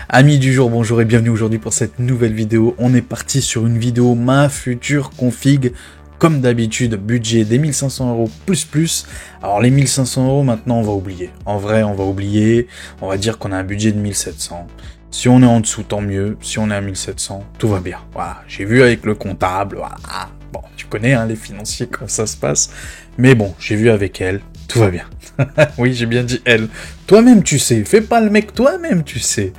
Amis du jour, bonjour et bienvenue aujourd'hui pour cette nouvelle vidéo. On est parti sur une vidéo ma future config. Comme d'habitude, budget des 1500 € plus. Alors les 1500 € maintenant on va oublier. En vrai on va oublier, on va dire qu'on a un budget de 1700. Si on est en dessous tant mieux, si on est à 1700, tout va bien. Voilà, j'ai vu avec le comptable, voilà. Bon, tu connais hein, les financiers comment ça se passe. Mais bon, j'ai vu avec elle, tout va bien. Oui, j'ai bien dit elle. Toi-même tu sais, fais pas le mec, toi-même tu sais.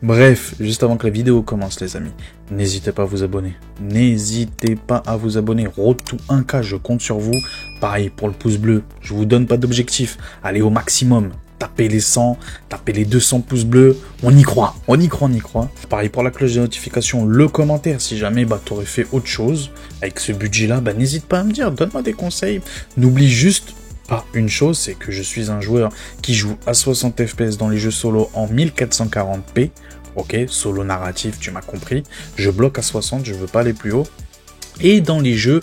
Bref, juste avant que la vidéo commence les amis, n'hésitez pas à vous abonner. N'hésitez pas à vous abonner. Road to 1K, je compte sur vous. Pareil pour le pouce bleu, je vous donne pas d'objectif. Allez au maximum. Tapez les 100, tapez les 200 pouces bleus. On y croit, on y croit. Pareil pour la cloche de notification, le commentaire. Si jamais t'aurais fait autre chose avec ce budget-là, n'hésite pas à me dire. Donne-moi des conseils. N'oublie juste pas une chose, c'est que je suis un joueur qui joue à 60 FPS dans les jeux solo en 1440p. Ok, solo narratif, tu m'as compris. Je bloque à 60, je veux pas aller plus haut. Et dans les jeux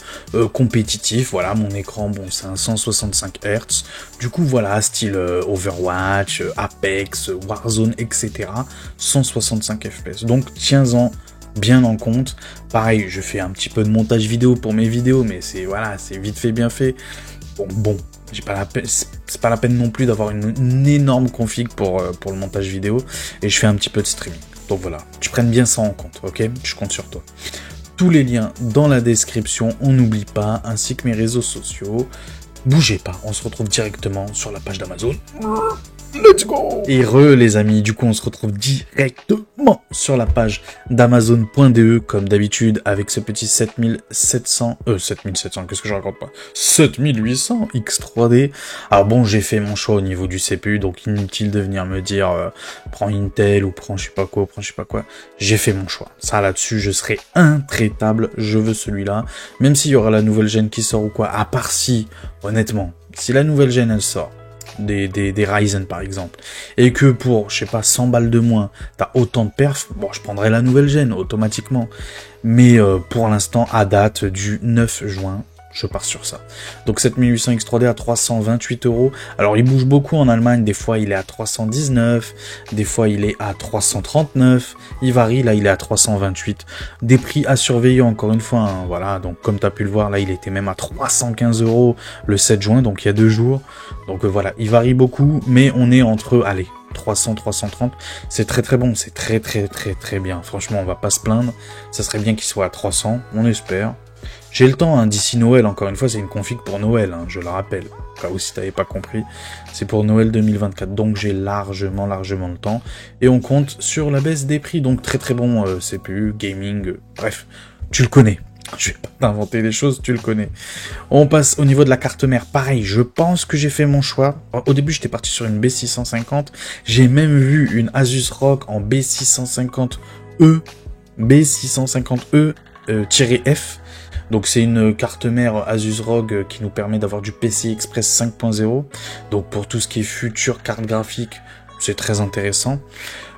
compétitifs, voilà, mon écran, bon, c'est un 165 Hz. Du coup, voilà, style Overwatch, Apex, Warzone, etc. 165 FPS. Donc, tiens-en bien en compte. Pareil, je fais un petit peu de montage vidéo pour mes vidéos, mais c'est voilà, c'est vite fait, bien fait. Bon, c'est pas la peine non plus d'avoir une énorme config pour le montage vidéo. Et je fais un petit peu de streaming. Donc voilà, tu prennes bien ça en compte, ok? Je compte sur toi. Tous les liens dans la description, on n'oublie pas, ainsi que mes réseaux sociaux. Bougez pas, on se retrouve directement sur la page d'Amazon. Let's go! Et les amis, du coup on se retrouve directement sur la page d'Amazon.de comme d'habitude avec ce petit 7700, qu'est-ce que je raconte pas? 7800 X3D. Alors bon, j'ai fait mon choix au niveau du CPU, donc inutile de venir me dire prends Intel ou prends je sais pas quoi, J'ai fait mon choix. Ça là-dessus, je serai intraitable, je veux celui-là. Même s'il y aura la nouvelle gêne qui sort ou quoi, à part si, honnêtement, si la nouvelle gêne elle sort, des Ryzen par exemple, et que pour, je sais pas, 100 balles de moins, t'as autant de perfs, bon, je prendrai la nouvelle gêne automatiquement. Mais pour l'instant, à date du 9 juin, je pars sur ça. Donc 7800 X3D à 328 €. Alors il bouge beaucoup en Allemagne, des fois il est à 319, des fois il est à 339, il varie, là il est à 328. Des prix à surveiller encore une fois, hein, voilà, donc comme tu as pu le voir, là il était même à 315 € le 7 juin, donc il y a 2 jours. Donc voilà, il varie beaucoup, mais on est entre, allez, 300, 330, c'est très bon, c'est très bien. Franchement, on va pas se plaindre, ça serait bien qu'il soit à 300, on espère. J'ai le temps, hein, d'ici Noël, encore une fois, c'est une config pour Noël, hein, je le rappelle. Au cas où si t'avais pas compris, c'est pour Noël 2024, donc j'ai largement le temps. Et on compte sur la baisse des prix, donc très bon CPU, gaming, bref, tu le connais. Je vais pas t'inventer des choses, tu le connais. On passe au niveau de la carte mère. Pareil, je pense que j'ai fait mon choix. Au début, j'étais parti sur une B650. J'ai même vu une Asus ROG en B650E. B650E-F. Donc c'est une carte mère Asus ROG qui nous permet d'avoir du PCI Express 5.0. Donc pour tout ce qui est future carte graphique, c'est très intéressant.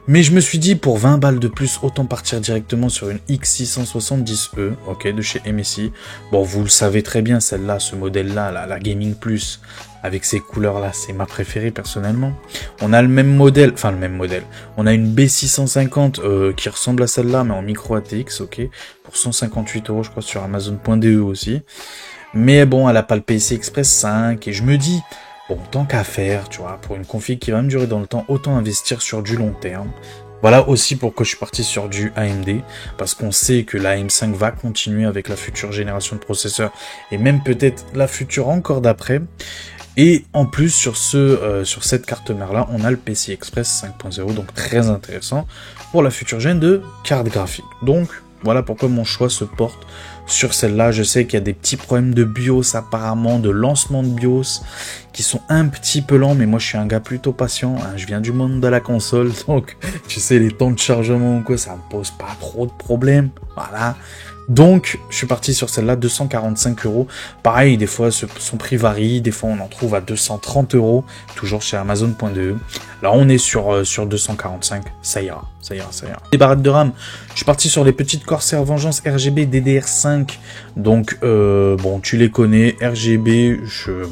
Mais je me suis dit, pour 20 balles de plus, autant partir directement sur une X670E, ok, de chez MSI. Bon, vous le savez très bien, celle-là, ce modèle-là, la Gaming Plus, avec ces couleurs-là, c'est ma préférée, personnellement. On a le même modèle, on a une B650 qui ressemble à celle-là, mais en micro ATX, ok, pour 158 €, je crois, sur Amazon.de aussi. Mais bon, elle a pas le PCI Express 5, et je me dis... Bon, tant qu'à faire, tu vois, pour une config qui va me durer dans le temps, autant investir sur du long terme. Voilà aussi pourquoi je suis parti sur du AMD, parce qu'on sait que la M5 va continuer avec la future génération de processeurs, et même peut-être la future encore d'après. Et en plus, sur cette carte mère-là, on a le PCI Express 5.0, donc très intéressant pour la future gêne de carte graphique. Donc, voilà pourquoi mon choix se porte sur celle-là. Je sais qu'il y a des petits problèmes de BIOS apparemment, de lancement de BIOS, qui sont un petit peu lents, mais moi je suis un gars plutôt patient, hein. Je viens du monde de la console, donc tu sais, les temps de chargement ou quoi, ça me pose pas trop de problèmes, voilà. Donc, je suis parti sur celle-là, 245 €. Pareil, des fois, son prix varie. Des fois, on en trouve à 230 €, toujours chez Amazon.de. Là, on est sur 245. Ça ira. Les barrettes de RAM, je suis parti sur les petites Corsair Vengeance RGB DDR5. Donc, bon, tu les connais. RGB, je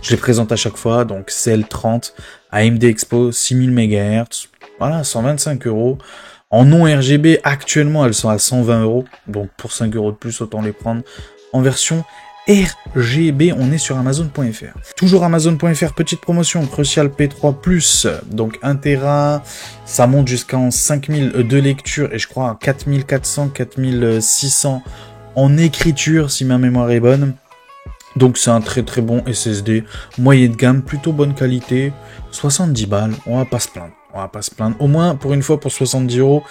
les présente à chaque fois. Donc, CL30, AMD Expo, 6000 MHz. Voilà, 125 €. En non RGB, actuellement, elles sont à 120 €. Donc, pour 5 € de plus, autant les prendre. En version RGB, on est sur Amazon.fr. Toujours Amazon.fr, petite promotion, Crucial P3+, donc 1 Tera, ça monte jusqu'en 5000 de lecture, et je crois à 4400, 4600 en écriture, si ma mémoire est bonne. Donc c'est un très très bon SSD, moyen de gamme, plutôt bonne qualité, 70 balles, on va pas se plaindre. On va pas se plaindre. Au moins, pour une fois, pour 70 €,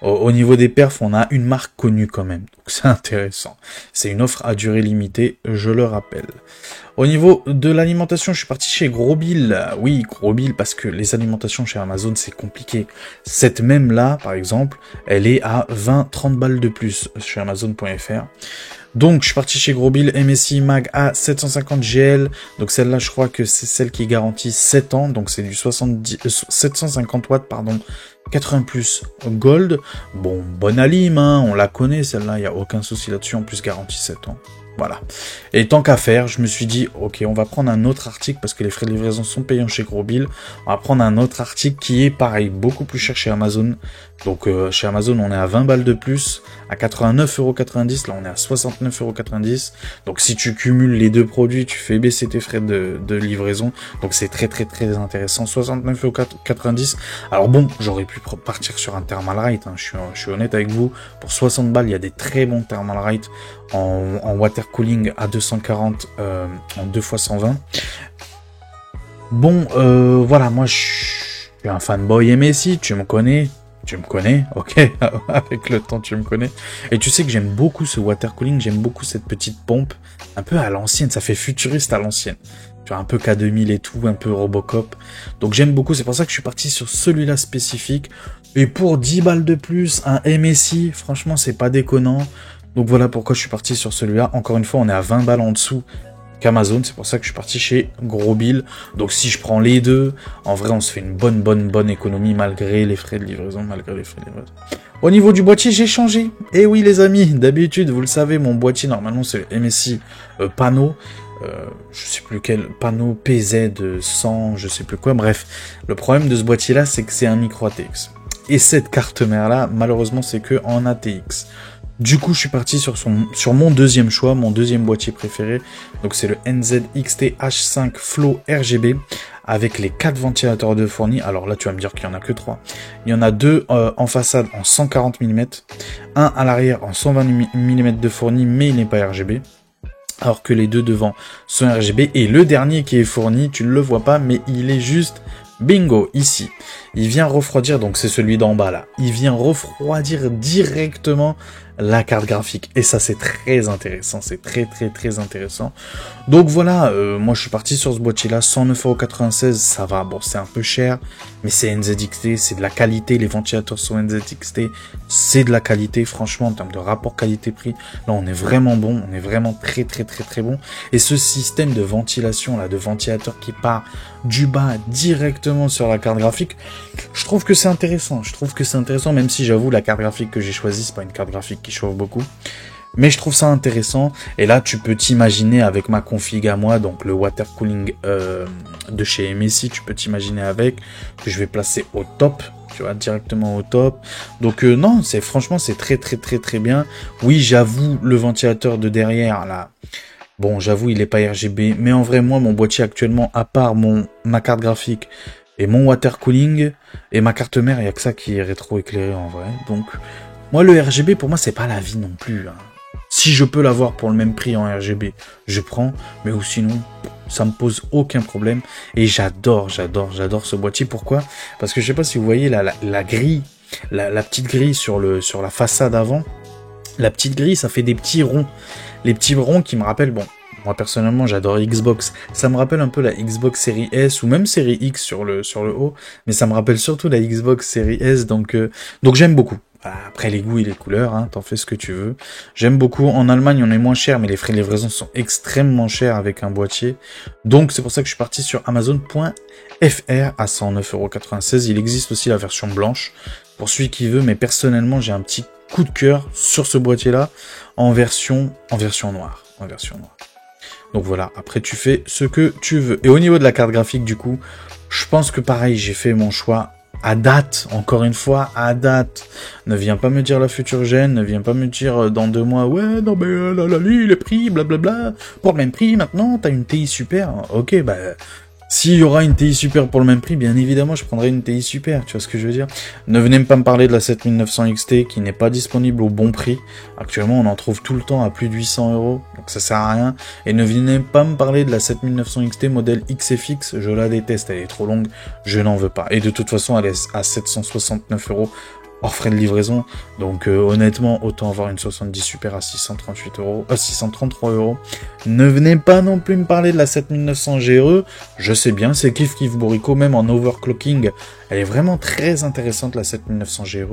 au niveau des perfs, on a une marque connue quand même. Donc c'est intéressant. C'est une offre à durée limitée, je le rappelle. Au niveau de l'alimentation, je suis parti chez Gros Bill. Oui, Gros Bill, parce que les alimentations chez Amazon, c'est compliqué. Cette même-là, par exemple, elle est à 20-30 balles de plus chez Amazon.fr. Donc, je suis parti chez Gros Bill, MSI Mag A750 GL. Donc, celle-là, je crois que c'est celle qui garantit 7 ans. Donc, c'est du 750 watts, pardon, 80 plus Gold. Bon, bonne alim, hein, on la connaît, celle-là, il n'y a aucun souci là-dessus. En plus, garantie 7 ans. Voilà. Et tant qu'à faire, je me suis dit, ok, on va prendre un autre article, parce que les frais de livraison sont payants chez Gros Bill. On va prendre un autre article qui est pareil, beaucoup plus cher chez Amazon. Donc chez Amazon, on est à 20 balles de plus, à 89,90 €. Là, on est à 69,90 €. Donc si tu cumules les deux produits, tu fais baisser tes frais de livraison. Donc c'est très très très intéressant. 69,90 €. Alors bon, j'aurais pu partir sur un Thermalright, hein. Je suis honnête avec vous. Pour 60 balles, il y a des très bons Thermalright en water cooling à 240 en 2 x 120. Bon, voilà, moi je suis un fanboy MSI, tu me connais, ok, avec le temps tu me connais. Et tu sais que j'aime beaucoup ce water cooling, j'aime beaucoup cette petite pompe, un peu à l'ancienne, ça fait futuriste à l'ancienne. Tu vois, un peu K2000 et tout, un peu Robocop. Donc j'aime beaucoup, c'est pour ça que je suis parti sur celui-là spécifique. Et pour 10 balles de plus, un MSI, franchement c'est pas déconnant. Donc voilà pourquoi je suis parti sur celui-là. Encore une fois, on est à 20 balles en dessous qu'Amazon. C'est pour ça que je suis parti chez Gros Bill. Donc si je prends les deux, en vrai, on se fait une bonne économie malgré les frais de livraison, Au niveau du boîtier, j'ai changé. Et oui, les amis, d'habitude, vous le savez, mon boîtier, normalement, c'est le MSI Pano. Je sais plus quel panneau, PZ 100, je sais plus quoi. Bref, le problème de ce boîtier-là, c'est que c'est un micro ATX. Et cette carte mère-là, malheureusement, c'est que en ATX. Du coup, je suis parti sur mon deuxième choix, mon deuxième boîtier préféré. Donc, c'est le NZXT H5 Flow RGB avec les 4 ventilateurs de fournis. Alors là, tu vas me dire qu'il n'y en a que 3. Il y en a 2 en façade en 140 mm, un à l'arrière en 120 mm de fourni, mais il n'est pas RGB. Alors que les deux devant sont RGB. Et le dernier qui est fourni, tu ne le vois pas, mais il est juste... Bingo, ici. Il vient refroidir, donc c'est celui d'en bas là. Il vient refroidir directement la carte graphique. Et ça, c'est très intéressant. C'est très intéressant. Donc voilà, moi je suis parti sur ce boîtier-là. 109,96 €, ça va. Bon, c'est un peu cher, mais c'est NZXT, c'est de la qualité. Les ventilateurs sont NZXT, c'est de la qualité. Franchement, en termes de rapport qualité-prix, là, on est vraiment bon. On est vraiment très bon. Et ce système de ventilation, là, de ventilateur qui part du bas directement sur la carte graphique, je trouve que c'est intéressant. Même si j'avoue, la carte graphique que j'ai choisie, c'est pas une carte graphique qui chauffe beaucoup. Mais je trouve ça intéressant. Et là, tu peux t'imaginer avec ma config à moi, donc le water cooling de chez MSI, tu peux t'imaginer avec, que je vais placer au top. Tu vois, directement au top. Donc non, franchement, c'est très bien. Oui, j'avoue, le ventilateur de derrière, là, bon, j'avoue, il est pas RGB. Mais en vrai, moi, mon boîtier actuellement, à part ma carte graphique et mon water cooling et ma carte mère, il n'y a que ça qui est rétro-éclairé en vrai. Donc, moi, le RGB, pour moi, c'est pas la vie non plus. Hein. Si je peux l'avoir pour le même prix en RGB, je prends. Mais ou sinon, ça me pose aucun problème. Et j'adore ce boîtier. Pourquoi? Parce que je sais pas si vous voyez la grille, la petite grille sur la façade avant. La petite grille, ça fait des petits ronds. Les petits ronds qui me rappellent, bon, moi personnellement j'adore Xbox, ça me rappelle un peu la Xbox Series S ou même Series X sur le haut, mais ça me rappelle surtout la Xbox Series S, donc j'aime beaucoup. Après les goûts et les couleurs, hein, t'en fais ce que tu veux. J'aime beaucoup. En Allemagne, on est moins cher, mais les frais de livraison sont extrêmement chers avec un boîtier. Donc c'est pour ça que je suis parti sur Amazon.fr à 109,96 €. Il existe aussi la version blanche pour celui qui veut, mais personnellement j'ai un petit coup de cœur sur ce boîtier-là en version noire. Donc voilà, après tu fais ce que tu veux. Et au niveau de la carte graphique, du coup, je pense que pareil, j'ai fait mon choix à date, encore une fois, à date. Ne viens pas me dire la future gêne, ne viens pas me dire dans 2 mois, ouais, non mais là, les prix, blablabla, pour le même prix, maintenant, t'as une TI super. Ok, bah, s'il y aura une TI super pour le même prix, bien évidemment, je prendrai une TI super, tu vois ce que je veux dire. Ne venez pas me parler de la 7900 XT qui n'est pas disponible au bon prix. Actuellement, on en trouve tout le temps à plus de 800 €, donc ça sert à rien. Et ne venez pas me parler de la 7900 XT modèle XFX, je la déteste, elle est trop longue, je n'en veux pas. Et de toute façon, elle est à 769 € hors frais de livraison, donc honnêtement, autant avoir une 70 Super à 633 €. Ne venez pas non plus me parler de la 7900 GE, je sais bien, c'est kiff bourrico, même en overclocking, elle est vraiment très intéressante la 7900 GE,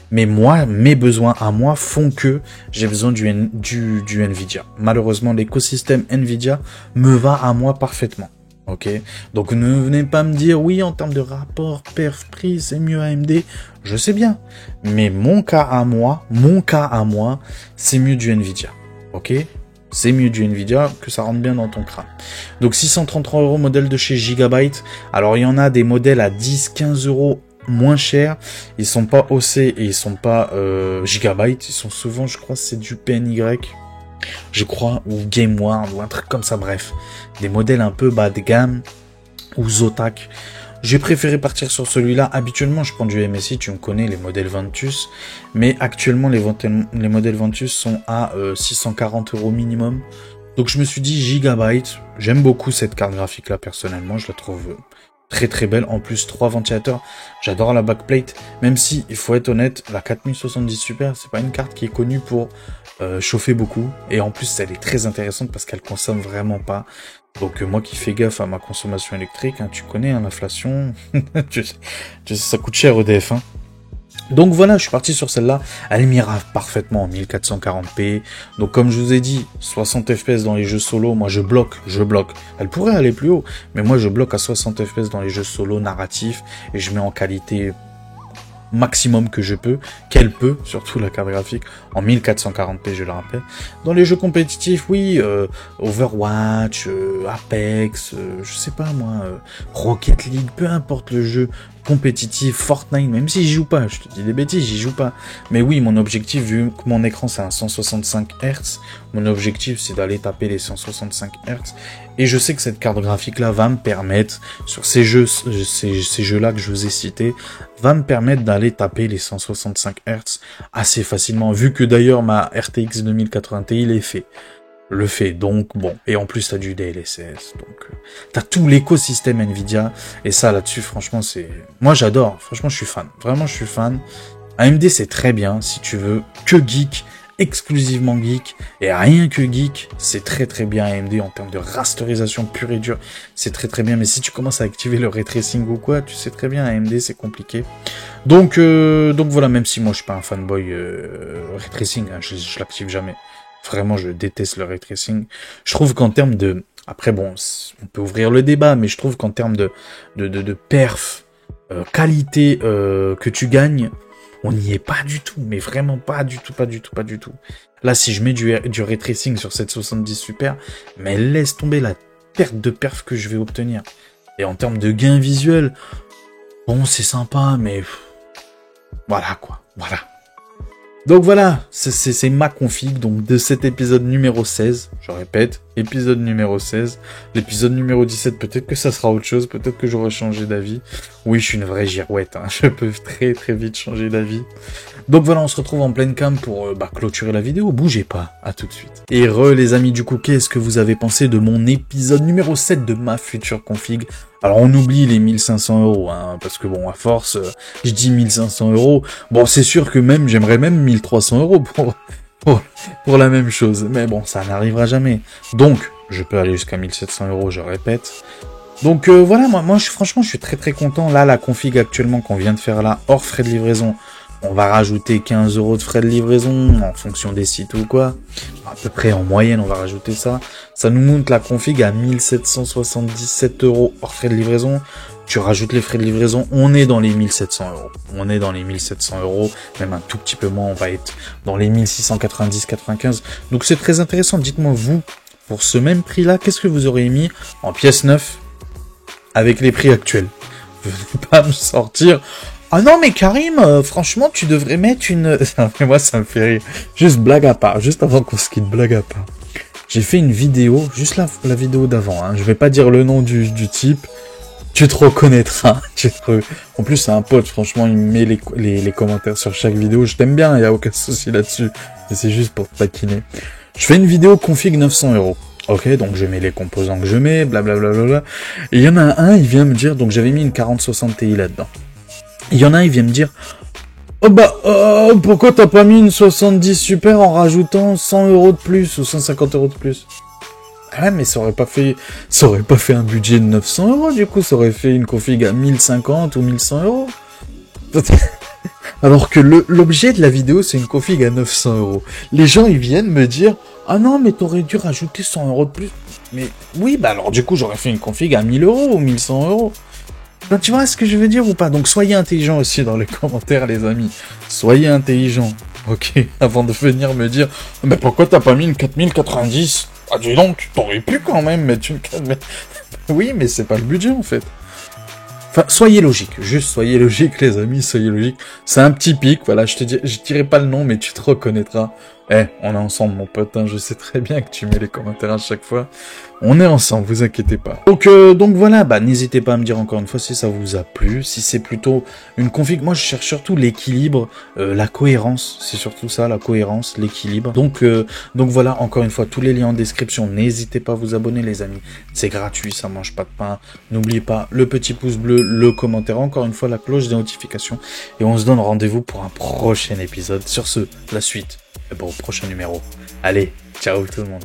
mais moi, mes besoins à moi font que j'ai besoin du Nvidia. Malheureusement, l'écosystème Nvidia me va à moi parfaitement. Ok, donc ne venez pas me dire oui en termes de rapport perf-prix c'est mieux AMD, je sais bien, mais mon cas à moi, c'est mieux du Nvidia, ok, c'est mieux du Nvidia, que ça rentre bien dans ton crâne. Donc 633 € modèle de chez Gigabyte, alors il y en a des modèles à 10-15 € moins chers, ils sont pas OC et ils sont pas Gigabyte, ils sont souvent, je crois c'est du PNY, je crois, ou Game World, ou un truc comme ça, bref. Des modèles un peu bas de gamme, ou Zotac. J'ai préféré partir sur celui-là. Habituellement, je prends du MSI, tu me connais, les modèles Ventus. Mais actuellement, les modèles Ventus sont à 640 € minimum. Donc je me suis dit, Gigabyte, j'aime beaucoup cette carte graphique-là, personnellement, je la trouve très très belle. En plus, 3 ventilateurs, j'adore la backplate. Même si, il faut être honnête, la 4070 Super, c'est pas une carte qui est connue pour chauffer beaucoup, et en plus elle est très intéressante parce qu'elle consomme vraiment pas. Donc moi qui fais gaffe à ma consommation électrique, hein, tu connais hein, l'inflation, tu sais, ça coûte cher EDF. Hein. Donc voilà, je suis parti sur celle-là, elle m'ira parfaitement en 1440p, donc comme je vous ai dit, 60 FPS dans les jeux solo, moi je bloque, elle pourrait aller plus haut, mais moi je bloque à 60 FPS dans les jeux solo narratifs, et je mets en qualité maximum que je peux, qu'elle peut, surtout la carte graphique, en 1440p, je le rappelle. Dans les jeux compétitifs, oui, Overwatch, Apex, je sais pas moi, Rocket League, peu importe le jeu compétitif, Fortnite, même si j'y joue pas, je te dis des bêtises, j'y joue pas. Mais oui, mon objectif, vu que mon écran c'est un 165 Hz, mon objectif c'est d'aller taper les 165 Hz, et je sais que cette carte graphique là va me permettre, sur ces jeux-là que je vous ai cités, va me permettre d'aller taper les 165 Hz assez facilement, vu que d'ailleurs ma RTX 2080 Ti le fait, donc bon, et en plus t'as du DLSS, donc t'as tout l'écosystème Nvidia, et ça là-dessus franchement c'est, moi j'adore, franchement je suis fan, vraiment je suis fan. AMD c'est très bien, si tu veux que geek, exclusivement geek, et rien que geek, c'est très très bien AMD en termes de rasterisation pure et dure, c'est très très bien, mais si tu commences à activer le ray tracing ou quoi, tu sais très bien AMD c'est compliqué. Donc voilà, même si moi je suis pas un fanboy ray tracing, hein, je l'active jamais. Vraiment, je déteste le ray tracing. Je trouve qu'en termes de... Après, bon, on peut ouvrir le débat, mais je trouve qu'en termes de perf, qualité que tu gagnes, on n'y est pas du tout. Mais vraiment pas du tout. Là, si je mets du ray tracing sur cette 70 Super, mais laisse tomber la perte de perf que je vais obtenir. Et en termes de gain visuel, bon, c'est sympa, mais... Voilà, quoi. Voilà. Donc voilà, c'est ma config donc de cet épisode numéro 16, je répète, épisode numéro 16, l'épisode numéro 17, peut-être que ça sera autre chose, peut-être que j'aurai changé d'avis. Oui, je suis une vraie girouette, hein. Je peux très très vite changer d'avis. Donc voilà, on se retrouve en pleine cam pour clôturer la vidéo, bougez pas, à tout de suite. Et les amis du coup, qu'est-ce que vous avez pensé de mon épisode numéro 7 de ma future config? Alors on oublie les 1500 €, hein, parce que bon, à force, je dis 1500 €, bon c'est sûr que même, j'aimerais même 1300 € pour la même chose, mais bon, ça n'arrivera jamais. Donc, je peux aller jusqu'à 1700 €, je répète. Donc voilà, moi franchement je suis très très content, là la config actuellement qu'on vient de faire là, hors frais de livraison, on va rajouter 15 € de frais de livraison en fonction des sites ou quoi. À peu près en moyenne, on va rajouter ça. Ça nous monte la config à 1777 € hors frais de livraison. Tu rajoutes les frais de livraison, on est dans les 1700 €. On est dans les 1700 €, même un tout petit peu moins, on va être dans les 1690-95. Donc c'est très intéressant. Dites-moi vous, pour ce même prix-là, qu'est-ce que vous auriez mis en pièces neuves avec les prix actuels? Venez pas me sortir... Ah non, mais Karim, franchement, tu devrais mettre une... Mais moi, ça me fait rire. Juste blague à part, juste avant qu'on se quitte, blague à part. J'ai fait une vidéo, juste la vidéo d'avant, hein. Je vais pas dire le nom du type. Tu te reconnaîtras. En plus, c'est un pote, franchement, il met les commentaires sur chaque vidéo. Je t'aime bien, il y a aucun souci là-dessus. Et c'est juste pour te taquiner. Je fais une vidéo config 900 €. Ok, donc je mets les composants que je mets, blablabla. Et il y en a un, il vient me dire, donc j'avais mis une 4060 Ti là-dedans. Il y en a un, il vient me dire, oh bah, pourquoi t'as pas mis une 70 Super en rajoutant 100 € de plus ou 150 € de plus? Ah ouais, mais ça aurait pas fait un budget de 900 €, du coup, ça aurait fait une config à 1050 ou 1100 €. Alors que l'objet de la vidéo, c'est une config à 900 €. Les gens, ils viennent me dire, ah non, mais t'aurais dû rajouter 100 € de plus. Mais oui, bah alors du coup, j'aurais fait une config à 1000 € ou 1100 €. Donc, tu vois ce que je veux dire ou pas? Donc soyez intelligents aussi dans les commentaires, les amis. Soyez intelligents, ok? Avant de venir me dire, mais pourquoi t'as pas mis une 4090? Ah dis donc, t'aurais pu quand même mettre une 4000. Oui, mais c'est pas le budget en fait. Enfin, soyez logique, juste soyez logique les amis, soyez logique. C'est un petit pic, voilà, je dirai pas le nom, mais tu te reconnaîtras. On est ensemble mon pote, hein, je sais très bien que tu mets les commentaires à chaque fois. On est ensemble, vous inquiétez pas. Donc voilà, bah n'hésitez pas à me dire encore une fois si ça vous a plu, si c'est plutôt une config. Moi je cherche surtout l'équilibre, la cohérence, c'est surtout ça, la cohérence, l'équilibre. Donc voilà, encore une fois, tous les liens en description, n'hésitez pas à vous abonner les amis. C'est gratuit, ça mange pas de pain. N'oubliez pas le petit pouce bleu, le commentaire, encore une fois la cloche des notifications. Et on se donne rendez-vous pour un prochain épisode. Sur ce, la suite, pour le prochain numéro. Allez, ciao tout le monde.